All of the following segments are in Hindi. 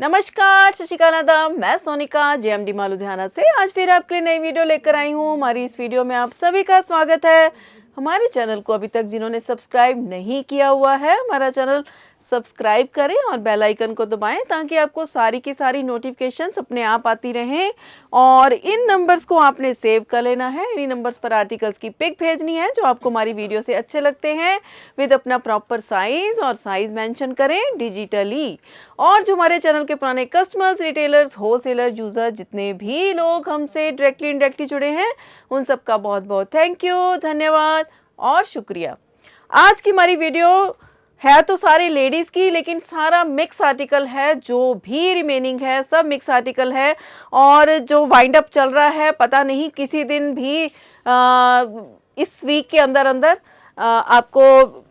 नमस्कार, शशिकाल आदाब। मैं सोनिका जेएमडी माल लुधियाना से आज फिर आपके लिए नई वीडियो लेकर आई हूँ। हमारी इस वीडियो में आप सभी का स्वागत है। हमारे चैनल को अभी तक जिन्होंने सब्सक्राइब नहीं किया हुआ है, हमारा चैनल सब्सक्राइब करें और बेल आइकन को दबाएं ताकि आपको सारी की सारी नोटिफिकेशंस अपने आप आती रहें। और इन नंबर्स को आपने सेव कर लेना है। इन्हीं नंबर्स पर आर्टिकल्स की पिक भेजनी है जो आपको हमारी वीडियो से अच्छे लगते हैं, विद अपना प्रॉपर साइज और साइज मेंशन करें डिजिटली। और जो हमारे चैनल के पुराने कस्टमर्स, रिटेलर्स, होलसेलर, यूज़र, जितने भी लोग हमसे डायरेक्टली इनडायरेक्टली जुड़े हैं, उन सबका बहुत बहुत थैंक यू, धन्यवाद और शुक्रिया। आज की हमारी वीडियो है तो सारे लेडीज़ की, लेकिन सारा मिक्स आर्टिकल है। जो भी रिमेनिंग है सब मिक्स आर्टिकल है। और जो वाइंड अप चल रहा है, पता नहीं किसी दिन भी इस वीक के अंदर अंदर आपको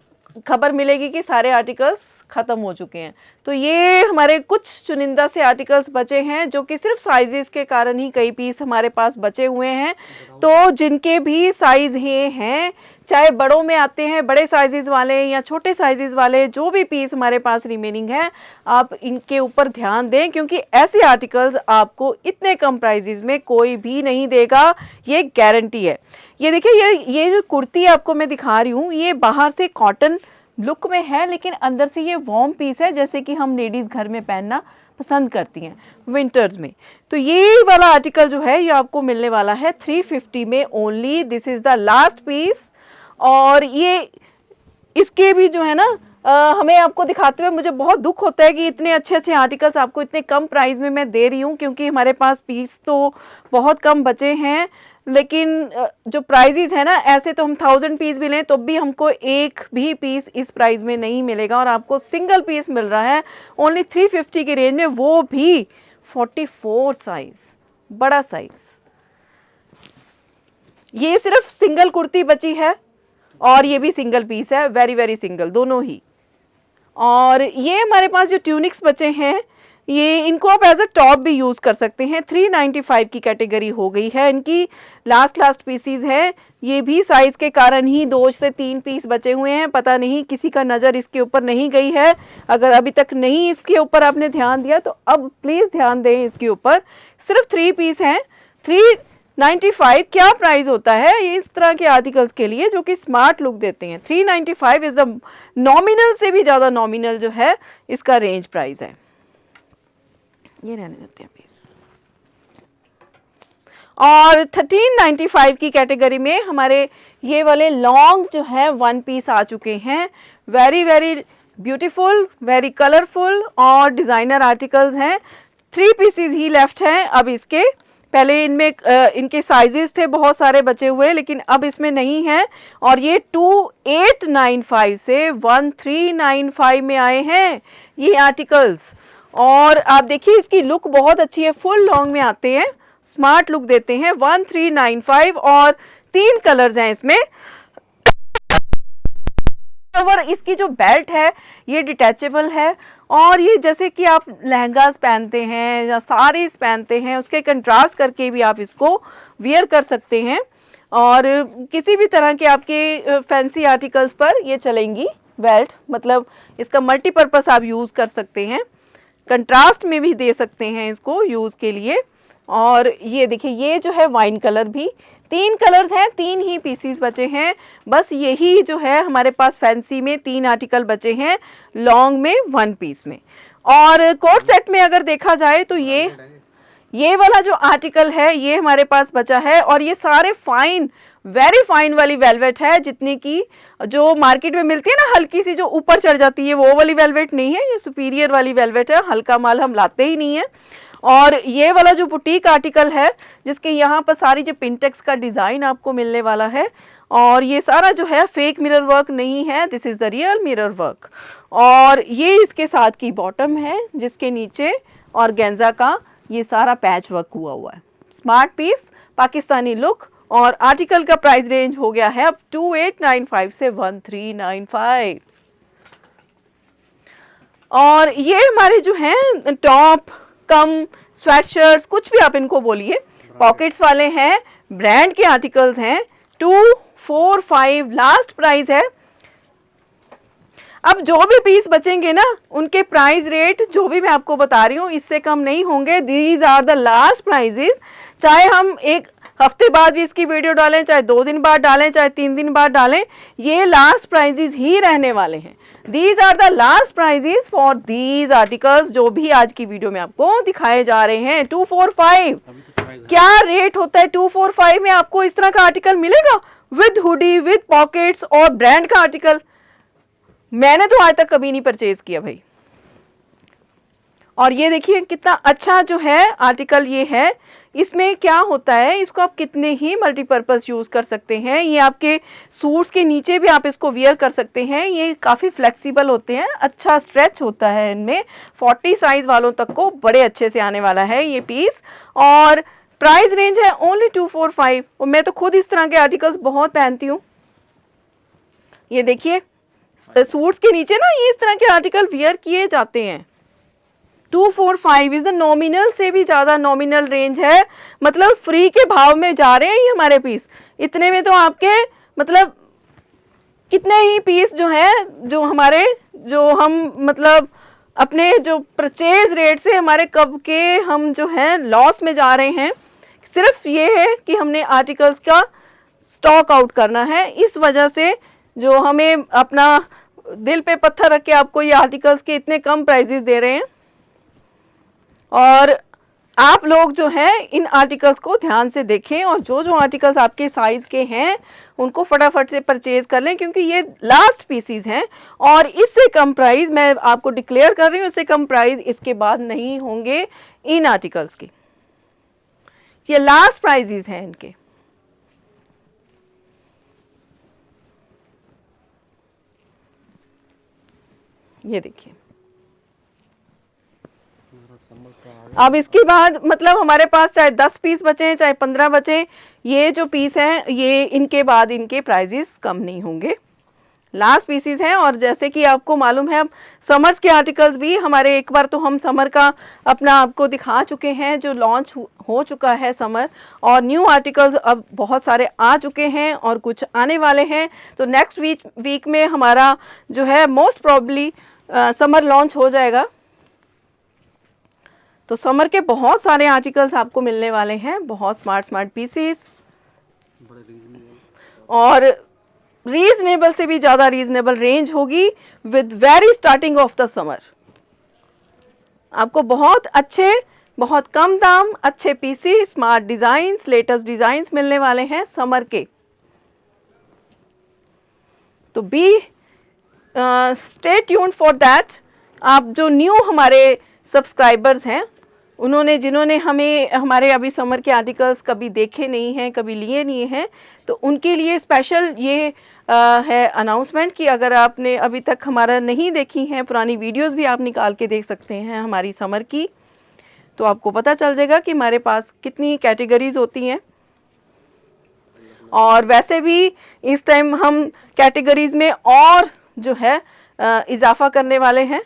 खबर मिलेगी कि सारे आर्टिकल्स ख़त्म हो चुके हैं। तो ये हमारे कुछ चुनिंदा से आर्टिकल्स बचे हैं जो कि सिर्फ साइजेस के कारण ही कई पीस हमारे पास बचे हुए हैं। तो जिनके भी साइज हैं, चाहे बड़ों में आते हैं, बड़े साइजेस वाले या छोटे साइजेस वाले, जो भी पीस हमारे पास रिमेनिंग है, आप इनके ऊपर ध्यान दें, क्योंकि ऐसे आर्टिकल्स आपको इतने कम प्राइजेस में कोई भी नहीं देगा, ये गारंटी है। ये देखिए, ये जो कुर्ती आपको मैं दिखा रही हूँ, ये बाहर से कॉटन लुक में है, लेकिन अंदर से ये वार्म पीस है, जैसे कि हम लेडीज़ घर में पहनना पसंद करती हैं विंटर्स में। तो ये वाला आर्टिकल जो है ये आपको मिलने वाला है 350 में only. This is the last piece. और ये इसके भी जो है ना, हमें आपको दिखाते हुए मुझे बहुत दुख होता है कि इतने अच्छे अच्छे आर्टिकल्स आपको इतने कम प्राइस में मैं दे रही हूँ, क्योंकि हमारे पास पीस तो बहुत कम बचे हैं। लेकिन जो प्राइजेस है ना, ऐसे तो हम 1000 पीस भी लें तो भी हमको एक भी पीस इस प्राइस में नहीं मिलेगा, और आपको सिंगल पीस मिल रहा है ओनली 350 की रेंज में, वो भी 44 साइज, बड़ा साइज। ये सिर्फ सिंगल कुर्ती बची है और ये भी सिंगल पीस है, वेरी वेरी सिंगल दोनों ही। और ये हमारे पास जो ट्यूनिक्स बचे हैं, ये इनको आप एज अ टॉप भी यूज़ कर सकते हैं। 395 की कैटेगरी हो गई है इनकी, लास्ट पीसीज है। ये भी साइज़ के कारण ही 2 से 3 पीस बचे हुए हैं। पता नहीं किसी का नज़र इसके ऊपर नहीं गई है। अगर अभी तक नहीं इसके ऊपर आपने ध्यान दिया तो अब प्लीज़ ध्यान दें इसके ऊपर। सिर्फ 3 पीस हैं। 395 क्या प्राइस होता है इस तरह के आर्टिकल्स के लिए जो कि स्मार्ट लुक देते हैं। 395 इज़ द नॉमिनल से भी ज़्यादा नॉमिनल जो है इसका रेंज प्राइस है। ये रहने देते हैं पीस। और 1395 की कैटेगरी में हमारे ये वाले लॉन्ग जो है 1 पीस आ चुके हैं। Very very beautiful, very colourful और डिज़ाइनर आर्टिकल्स हैं। 3 पीसेस ही लेफ्ट हैं अब इसके। पहले इनमें इनके साइजेस थे बहुत सारे बचे हुए, लेकिन अब इसमें नहीं है। और ये 2895 से 1395 में आए हैं ये आर्टिकल्स। और आप देखिए इसकी लुक बहुत अच्छी है, फुल लॉन्ग में आते हैं, स्मार्ट लुक देते हैं। 1395 और 3 कलर्स हैं इसमें। और इसकी जो बेल्ट है ये डिटैचेबल है, और ये जैसे कि आप लहंगास पहनते हैं या साड़ीज पहनते हैं, उसके कंट्रास्ट करके भी आप इसको वियर कर सकते हैं। और किसी भी तरह के आपके फैंसी आर्टिकल्स पर ये चलेंगी बेल्ट, मतलब इसका मल्टीपर्पस आप यूज़ कर सकते हैं, कंट्रास्ट में भी दे सकते हैं इसको यूज़ के लिए। और ये देखिए, ये जो है वाइन कलर भी, 3 कलर्स हैं, 3 ही पीसीस बचे हैं बस। यही जो है हमारे पास फैंसी में 3 आर्टिकल बचे हैं, लॉन्ग में 1 पीस में। और कोट सेट में अगर देखा जाए तो ये वाला जो आर्टिकल है ये हमारे पास बचा है। और ये सारे फाइन, वेरी फाइन वाली वेलवेट है, जितनी की जो मार्केट में मिलती है ना, हल्की सी जो ऊपर चढ़ जाती है, वो वाली वेलवेट नहीं है, ये सुपीरियर वाली वेलवेट है। हल्का माल हम लाते ही नहीं है। और ये वाला जो बुटीक आर्टिकल है, जिसके यहाँ पर सारी जो पिंटेक्स का डिज़ाइन आपको मिलने वाला है, और ये सारा जो है फेक मिरर वर्क नहीं है, this is the real mirror work. और ये इसके साथ की बॉटम है, जिसके नीचे ऑर्गेन्जा का ये सारा पैच वर्क हुआ है। Smart piece, Pakistani look. और आर्टिकल का प्राइस रेंज हो गया है अब 2895 से 1395। और ये हमारे जो हैं टॉप कम स्वेटशर्ट्स, कुछ भी आप इनको बोलिए, पॉकेट्स वाले हैं, ब्रांड के आर्टिकल्स हैं। 245 लास्ट प्राइस है। अब जो भी पीस बचेंगे ना उनके प्राइस रेट जो भी मैं आपको बता रही हूँ इससे कम नहीं होंगे। These are the last prices. चाहे हम एक हफ्ते बाद भी इसकी वीडियो डालें, चाहे 2 दिन बाद डालें, चाहे 3 दिन बाद डालें, ये लास्ट प्राइजेस ही रहने वाले हैं। These are the last prices for these articles जो भी आज की वीडियो में आपको दिखाए जा रहे हैं। 245 क्या रेट होता है? 245 में आपको इस तरह का आर्टिकल मिलेगा विद हुडी, विद पॉकेट्स और ब्रांड का आर्टिकल। मैंने तो आज तक कभी नहीं परचेज किया भाई। और ये देखिए कितना अच्छा जो है आर्टिकल ये है। इसमें क्या होता है, इसको आप कितने ही मल्टीपर्पज़ यूज़ कर सकते हैं। ये आपके सूट्स के नीचे भी आप इसको वियर कर सकते हैं। ये काफ़ी फ्लेक्सिबल होते हैं, अच्छा स्ट्रेच होता है इनमें। 40 साइज़ वालों तक को बड़े अच्छे से आने वाला है ये पीस। और प्राइस रेंज है ओनली 245। और मैं तो खुद इस तरह के आर्टिकल्स बहुत पहनती हूँ। ये देखिए सूट्स के नीचे ना ये इस तरह के आर्टिकल वियर किए जाते हैं। 245 इज द नॉमिनल से भी ज़्यादा नॉमिनल रेंज है। मतलब फ्री के भाव में जा रहे हैं ये हमारे पीस। इतने में तो आपके मतलब कितने ही पीस जो हैं जो हमारे जो हम मतलब अपने जो परचेज रेट से हमारे कब के हम जो हैं लॉस में जा रहे हैं। सिर्फ ये है कि हमने आर्टिकल्स का स्टॉक आउट करना है। इस वजह से जो हमें अपना दिल पे पत्थर रख के आपको ये आर्टिकल्स के इतने कम प्राइजेस दे रहे हैं। और आप लोग जो हैं इन आर्टिकल्स को ध्यान से देखें और जो जो आर्टिकल्स आपके साइज़ के हैं उनको फटाफट से परचेज कर लें, क्योंकि ये लास्ट पीसीज हैं। और इससे कम प्राइस मैं आपको डिक्लेयर कर रही हूँ, इससे कम प्राइस इसके बाद नहीं होंगे इन आर्टिकल्स के। ये लास्ट प्राइजेस हैं इनके। ये देखिए अब इसके बाद मतलब हमारे पास चाहे 10 पीस बचे चाहे 15 बचे, ये जो पीस हैं ये इनके बाद इनके प्राइजेस कम नहीं होंगे। लास्ट पीसीज हैं। और जैसे कि आपको मालूम है अब समर्स के आर्टिकल्स भी हमारे, एक बार तो हम समर का अपना आपको दिखा चुके हैं जो लॉन्च हो चुका है समर, और न्यू आर्टिकल्स अब बहुत सारे आ चुके हैं और कुछ आने वाले हैं। तो नेक्स्ट वीक में हमारा जो है मोस्ट प्रॉब्ली समर लॉन्च हो जाएगा। तो समर के बहुत सारे आर्टिकल्स आपको मिलने वाले हैं, बहुत स्मार्ट पीसेस और रीजनेबल से भी ज़्यादा रीजनेबल रेंज होगी with very starting of the summer. आपको बहुत अच्छे, बहुत कम दाम, अच्छे PC, smart designs, latest designs मिलने वाले हैं समर के। तो be stay tuned for that. आप जो न्यू हमारे सब्सक्राइबर्स हैं जिन्होंने हमें हमारे अभी समर के आर्टिकल्स कभी देखे नहीं हैं, कभी लिए नहीं हैं, तो उनके लिए स्पेशल ये है अनाउंसमेंट कि अगर आपने अभी तक हमारा नहीं देखी हैं, पुरानी वीडियोस भी आप निकाल के देख सकते हैं हमारी समर की, तो आपको पता चल जाएगा कि हमारे पास कितनी कैटेगरीज होती हैं। और वैसे भी इस टाइम हम कैटेगरीज में और जो है इजाफा करने वाले हैं।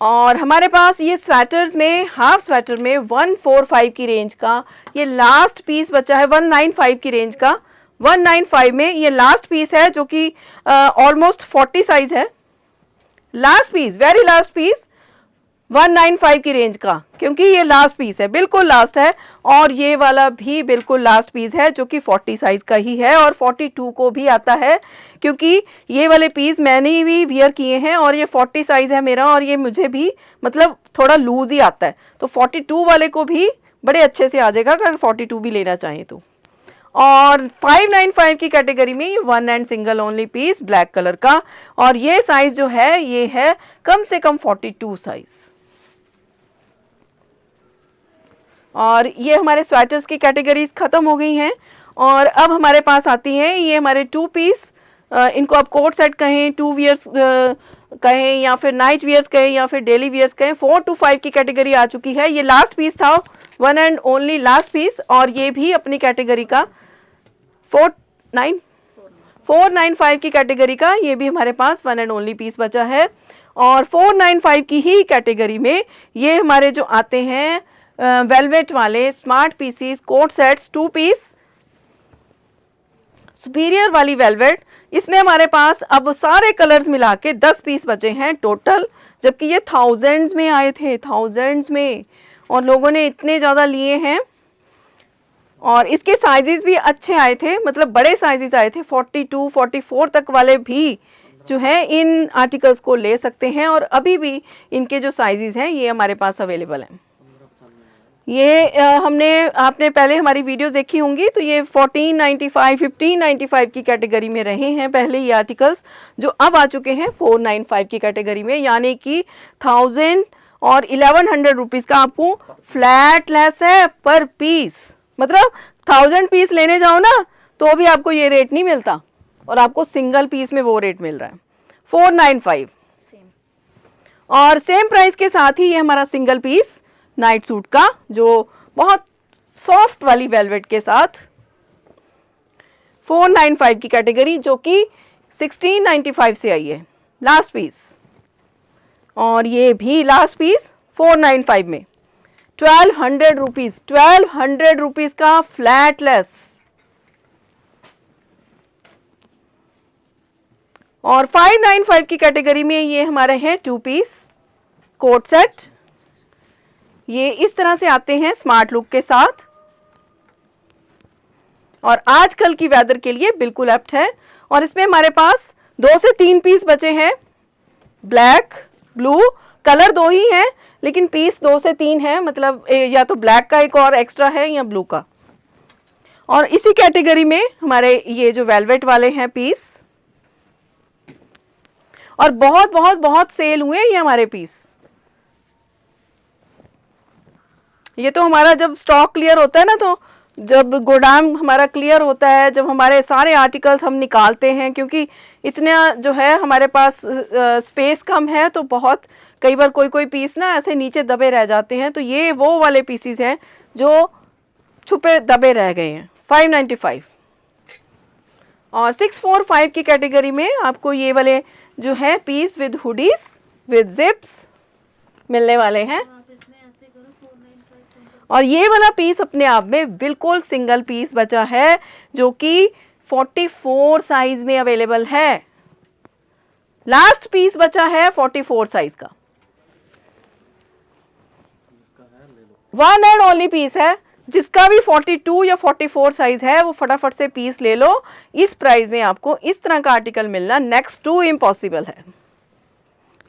और हमारे पास ये स्वेटर्स में, हाफ स्वेटर में 145 की रेंज का ये लास्ट पीस बचा है। 195 की रेंज का 195 में ये लास्ट पीस है जो कि ऑलमोस्ट 40 साइज है। Last piece, very last piece 195 की रेंज का, क्योंकि ये लास्ट पीस है, बिल्कुल लास्ट है। और ये वाला भी बिल्कुल लास्ट पीस है जो कि 40 साइज का ही है और 42 को भी आता है, क्योंकि ये वाले पीस मैंने भी वियर किए हैं और ये 40 साइज है मेरा और ये मुझे भी मतलब थोड़ा लूज ही आता है। तो 42 वाले को भी बड़े अच्छे से आ जाएगा अगर 42 भी लेना चाहें तो। और 595 की कैटेगरी में ये 1 and single only piece black colour का, और ये साइज जो है ये है कम से कम 42 साइज। और ये हमारे स्वेटर्स की कैटेगरीज ख़त्म हो गई हैं और अब हमारे पास आती हैं ये हमारे 2 पीस, इनको आप कोट सेट कहें, 2 वियर्स कहें या फिर नाइट वियर्स कहें या फिर डेली वियर्स कहें। 4 to 5 की कैटेगरी आ चुकी है। ये लास्ट पीस था, 1 एंड ओनली लास्ट पीस, और ये भी अपनी कैटेगरी का 495 की कैटेगरी का ये भी हमारे पास 1 एंड ओनली पीस बचा है। और 495 की ही कैटेगरी में ये हमारे जो आते हैं वेलवेट वाले smart pieces, coat sets 2 piece, superior वाली वेलवेट। इसमें हमारे पास अब सारे कलर्स मिला के 10 पीस बचे हैं टोटल, जबकि ये थाउजेंड्स में आए थे, थाउजेंड्स में, और लोगों ने इतने ज़्यादा लिए हैं। और इसके साइजेस भी अच्छे आए थे, मतलब बड़े साइजेस आए थे, 42, 44 तक वाले भी जो है इन आर्टिकल्स को ले सकते हैं। और अभी भी इनके जो साइजेस हैं ये हमारे पास अवेलेबल हैं। ये आपने पहले हमारी वीडियोस देखी होंगी, तो ये 1495, 1595 की कैटेगरी में रहे हैं पहले ये आर्टिकल्स, जो अब आ चुके हैं 495 की कैटेगरी में, यानी कि 1000 और 1100 रुपीज़ का आपको फ्लैट लेस है पर पीस। मतलब 1000 पीस लेने जाओ ना तो भी आपको ये रेट नहीं मिलता, और आपको सिंगल पीस में वो रेट मिल रहा है 495। और सेम प्राइस के साथ ही ये हमारा सिंगल पीस नाइट सूट का, जो बहुत सॉफ्ट वाली वेलवेट के साथ 495 की कैटेगरी, जो कि 1695 से आई है लास्ट पीस। और ये भी लास्ट पीस 495 में 1200 रुपीज़, 1200 रुपीज़ का फ्लैट लेस। और 595 की कैटेगरी में ये हमारे हैं 2 पीस कोट सेट। ये इस तरह से आते हैं स्मार्ट लुक के साथ, और आजकल की वेदर के लिए बिल्कुल एप्ट है। और इसमें हमारे पास 2 से 3 पीस बचे हैं, ब्लैक, ब्लू, कलर 2 ही हैं लेकिन पीस 2 से 3 है, मतलब या तो ब्लैक का एक और एक्स्ट्रा है या ब्लू का। और इसी कैटेगरी में हमारे ये जो वेलवेट वाले हैं पीस, और बहुत बहुत बहुत सेल हुए ये हमारे पीस। ये तो हमारा जब स्टॉक क्लियर होता है ना, तो जब गोदाम हमारा क्लियर होता है, जब हमारे सारे आर्टिकल्स हम निकालते हैं, क्योंकि इतना जो है हमारे पास स्पेस कम है, तो बहुत कई बार कोई पीस ना ऐसे नीचे दबे रह जाते हैं, तो ये वो वाले पीसीस हैं जो छुपे दबे रह गए हैं। 595। और 645 की कैटेगरी में आपको ये वाले जो है piece with hoodies with zips मिलने वाले हैं। और ये वाला पीस अपने आप में बिल्कुल सिंगल पीस बचा है, जो कि 44 साइज में अवेलेबल है। लास्ट पीस बचा है 44 साइज का, वन एंड ओनली पीस है। जिसका भी 42 या 44 साइज है वो फटाफट से पीस ले लो। इस प्राइस में आपको इस तरह का आर्टिकल मिलना नेक्स्ट टू इम्पॉसिबल है।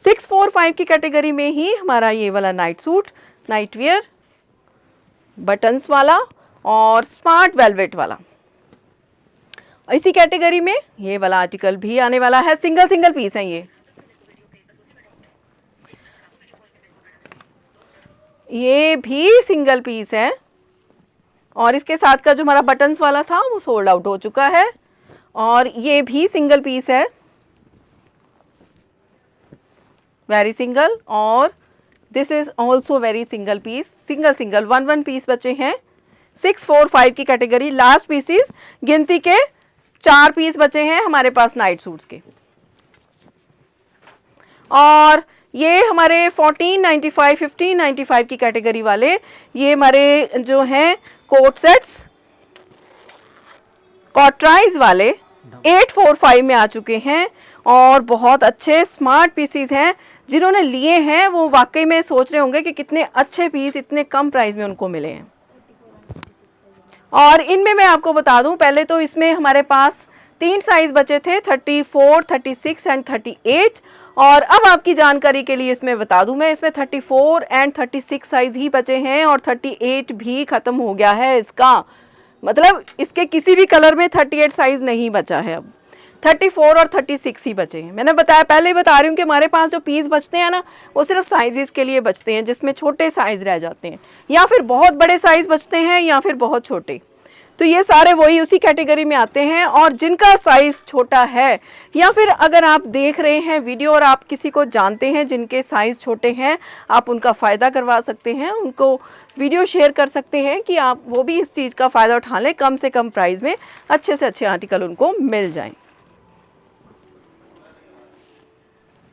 645 की कैटेगरी में ही हमारा ये वाला night suit, night wear, buttons वाला और स्मार्ट वेलवेट वाला। इसी कैटेगरी में ये वाला आर्टिकल भी आने वाला है। सिंगल पीस है ये भी सिंगल पीस है। और इसके साथ का जो हमारा बटन्स वाला था वो सोल्ड आउट हो चुका है, और ये भी सिंगल पीस है, वेरी सिंगल। और this is also very single piece, single 1 piece बचे हैं। 645 की कैटेगरी, लास्ट पीसीस, गिनती के 4 पीस बचे हैं हमारे पास नाइट सूट्स के। और ये हमारे 1495, 1595 की कैटेगरी वाले, ये हमारे जो हैं कोट सेट्स कॉटराइज वाले 845 में आ चुके हैं, और बहुत अच्छे स्मार्ट पीसीस हैं। जिन्होंने लिए हैं वो वाकई में सोच रहे होंगे कि कितने अच्छे पीस इतने कम प्राइस में उनको मिले हैं। और इनमें मैं आपको बता दूं, पहले तो इसमें हमारे पास 3 साइज बचे थे, 34, 36 एंड 38। और अब आपकी जानकारी के लिए इसमें बता दूं मैं, इसमें 34 एंड 36 साइज ही बचे हैं, और 38 भी ख़त्म हो गया है इसका। मतलब इसके किसी भी कलर में 38 साइज नहीं बचा है, अब 34 और 36 ही बचे हैं। मैंने बताया, पहले ही बता रही हूँ कि हमारे पास जो पीस बचते हैं ना, वो सिर्फ साइजेस के लिए बचते हैं, जिसमें छोटे साइज रह जाते हैं, या फिर बहुत बड़े साइज बचते हैं, या फिर बहुत छोटे। तो ये सारे वही उसी कैटेगरी में आते हैं। और जिनका साइज छोटा है, या फिर अगर आप देख रहे हैं वीडियो और आप किसी को जानते हैं जिनके साइज छोटे हैं, आप उनका फ़ायदा करवा सकते हैं, उनको वीडियो शेयर कर सकते हैं कि आप वो भी इस चीज़ का फ़ायदा उठा लें, कम से कम प्राइस में अच्छे से अच्छे आर्टिकल उनको मिल जाएं।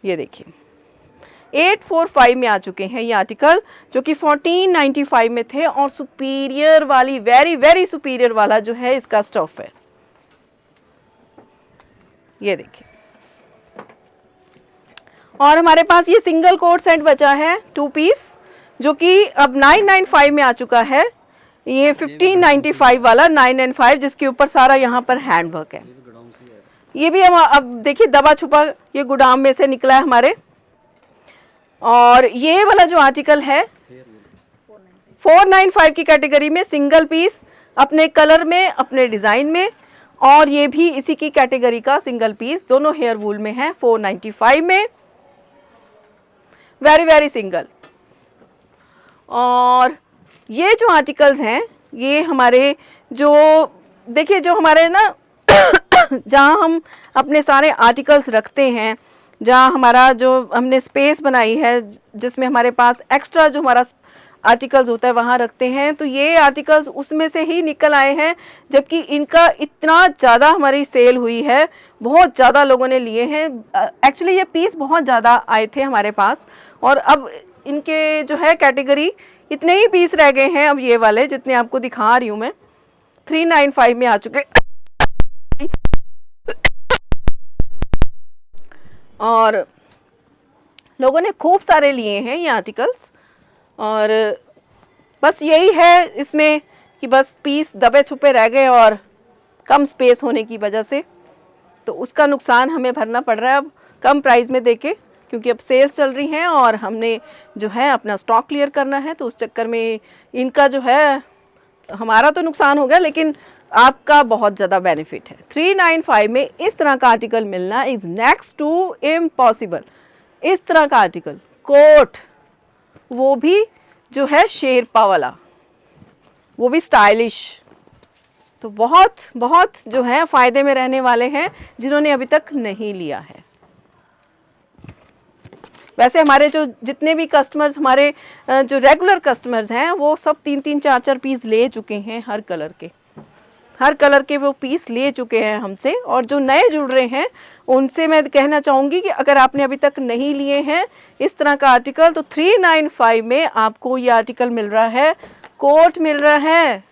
ये देखिए 845 में आ चुके हैं ये आर्टिकल, जो कि 1495 में थे, और सुपीरियर वाली, वेरी सुपीरियर वाला जो है इसका स्टफ है। ये देखिए। और हमारे पास ये सिंगल कोट सेट बचा है 2 पीस, जो कि अब 995 में आ चुका है। ये 1595 वाला 995, जिसके ऊपर सारा यहाँ पर हैंड वर्क है। ये भी हम अब देखिए दबा छुपा ये गोदाम में से निकला है हमारे। और ये वाला जो आर्टिकल है 495 की कैटेगरी में, सिंगल पीस, अपने कलर में, अपने डिज़ाइन में। और ये भी इसी की कैटेगरी का सिंगल पीस, दोनों हेयर वूल में है, 495 में, वेरी वेरी सिंगल। और ये जो आर्टिकल्स हैं ये हमारे जो देखिए जो हमारे ना जहाँ हम अपने सारे आर्टिकल्स रखते हैं, जहाँ हमारा जो हमने स्पेस बनाई है जिसमें हमारे पास एक्स्ट्रा जो हमारा आर्टिकल्स होता है वहाँ रखते हैं, तो ये आर्टिकल्स उसमें से ही निकल आए हैं। जबकि इनका इतना ज़्यादा हमारी सेल हुई है, बहुत ज़्यादा लोगों ने लिए हैं। एक्चुअली ये पीस बहुत ज़्यादा आए थे हमारे पास, और अब इनके जो है कैटेगरी इतने ही पीस रह गए हैं अब ये वाले जितने आपको दिखा रही हूँ मैं। 395 में आ चुके और लोगों ने खूब सारे लिए हैं ये आर्टिकल्स। और बस यही है इसमें कि बस पीस दबे छुपे रह गए और कम स्पेस होने की वजह से तो उसका नुकसान हमें भरना पड़ रहा है अब कम प्राइस में देके, क्योंकि अब सेल्स चल रही हैं और हमने जो है अपना स्टॉक क्लियर करना है। तो उस चक्कर में इनका जो है हमारा तो नुकसान हो गया, लेकिन आपका बहुत ज़्यादा बेनिफिट है। 395 में इस तरह का आर्टिकल मिलना इज़ नेक्स्ट टू इम्पॉसिबल। इस तरह का आर्टिकल कोट, वो भी जो है शेरपा वाला, वो भी स्टाइलिश, तो बहुत बहुत जो है फ़ायदे में रहने वाले हैं जिन्होंने अभी तक नहीं लिया है। वैसे हमारे जो जितने भी कस्टमर्स, हमारे जो रेगुलर कस्टमर्स हैं, वो सब 3-3, 4-4 पीस ले चुके हैं। हर कलर के वो पीस ले चुके हैं हमसे। और जो नए जुड़ रहे हैं उनसे मैं कहना चाहूँगी कि अगर आपने अभी तक नहीं लिए हैं इस तरह का आर्टिकल, तो 395 में आपको ये आर्टिकल मिल रहा है। कोट मिल रहा है,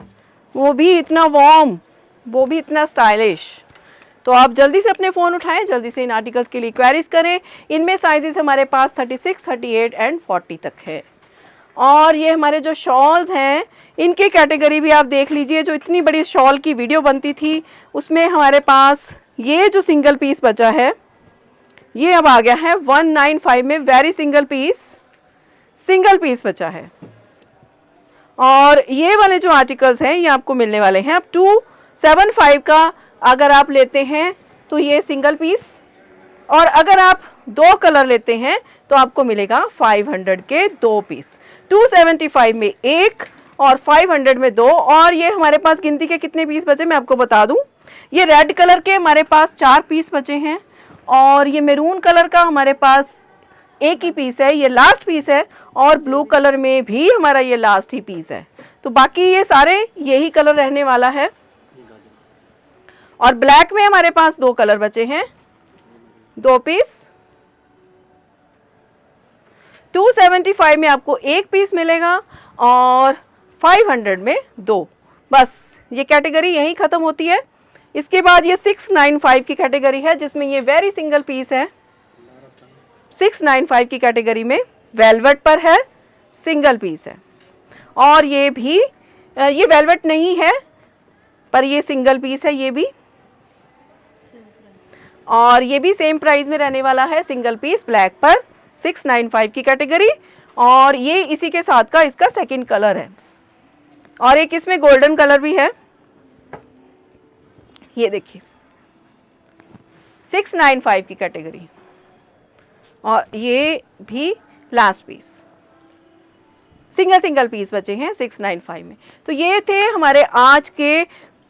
वो भी इतना वार्म, वो भी इतना स्टाइलिश। तो आप जल्दी से अपने फ़ोन उठाएं, जल्दी से इन आर्टिकल्स के लिए क्वेरीज करें। इनमें साइजेस हमारे पास 36, 38 एंड 40 तक है। और ये हमारे जो शॉल्स हैं इनके कैटेगरी भी आप देख लीजिए। जो इतनी बड़ी शॉल की वीडियो बनती थी उसमें हमारे पास ये जो सिंगल पीस बचा है ये अब आ गया है 195 में, वेरी सिंगल पीस बचा है। और ये वाले जो आर्टिकल्स हैं ये आपको मिलने वाले हैं अब 275 का अगर आप लेते हैं तो ये सिंगल पीस, और अगर आप 2 कलर लेते हैं तो आपको मिलेगा 500 के 2 पीस। 275 में 1 और 500 में 2। और ये हमारे पास गिनती के कितने पीस बचे मैं आपको बता दूं। ये रेड कलर के हमारे पास 4 पीस बचे हैं, और ये मैरून कलर का हमारे पास 1 ही पीस है, ये लास्ट पीस है। और ब्लू कलर में भी हमारा ये लास्ट ही पीस है। तो बाकी ये सारे यही कलर रहने वाला है। और ब्लैक में हमारे पास 2 कलर बचे हैं, 2 पीस। 275 में आपको 1 पीस मिलेगा और 500 में 2। बस ये कैटेगरी यहीं ख़त्म होती है। इसके बाद ये 695 की कैटेगरी है जिसमें ये वेरी सिंगल पीस है। 695 की कैटेगरी में वेलवेट पर है, सिंगल पीस है। और ये भी ये वेलवेट नहीं है पर ये सिंगल पीस है ये भी, और ये भी सेम प्राइस में रहने वाला है, सिंगल पीस ब्लैक पर 695 की कैटेगरी। और ये इसी के साथ का इसका सेकंड कलर है, और एक इसमें गोल्डन कलर भी है, ये देखिए 695 की कैटेगरी। और ये भी लास्ट पीस, सिंगल पीस बचे हैं 695 में। तो ये थे हमारे आज के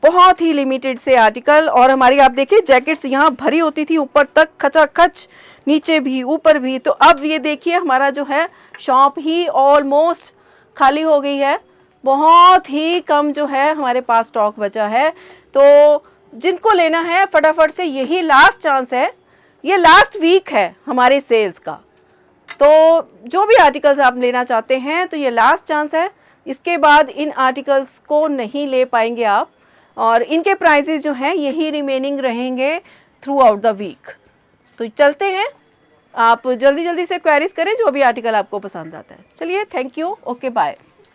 बहुत ही लिमिटेड से आर्टिकल। और हमारी आप देखिए जैकेट्स यहाँ भरी होती थी ऊपर तक, खचाखच, नीचे भी ऊपर भी। तो अब ये देखिए हमारा जो है शॉप ही ऑलमोस्ट खाली हो गई है। बहुत ही कम जो है हमारे पास स्टॉक बचा है। तो जिनको लेना है फटाफट से, यही लास्ट चांस है, ये लास्ट वीक है हमारे सेल्स का। तो जो भी आर्टिकल्स आप लेना चाहते हैं तो ये लास्ट चांस है, इसके बाद इन आर्टिकल्स को नहीं ले पाएंगे आप। और इनके प्राइसेस जो हैं यही रिमेनिंग रहेंगे थ्रू आउट द वीक। तो चलते हैं, आप जल्दी जल्दी से क्वेरीज करें जो भी आर्टिकल आपको पसंद आता है। चलिए, थैंक यू, ओके बाय।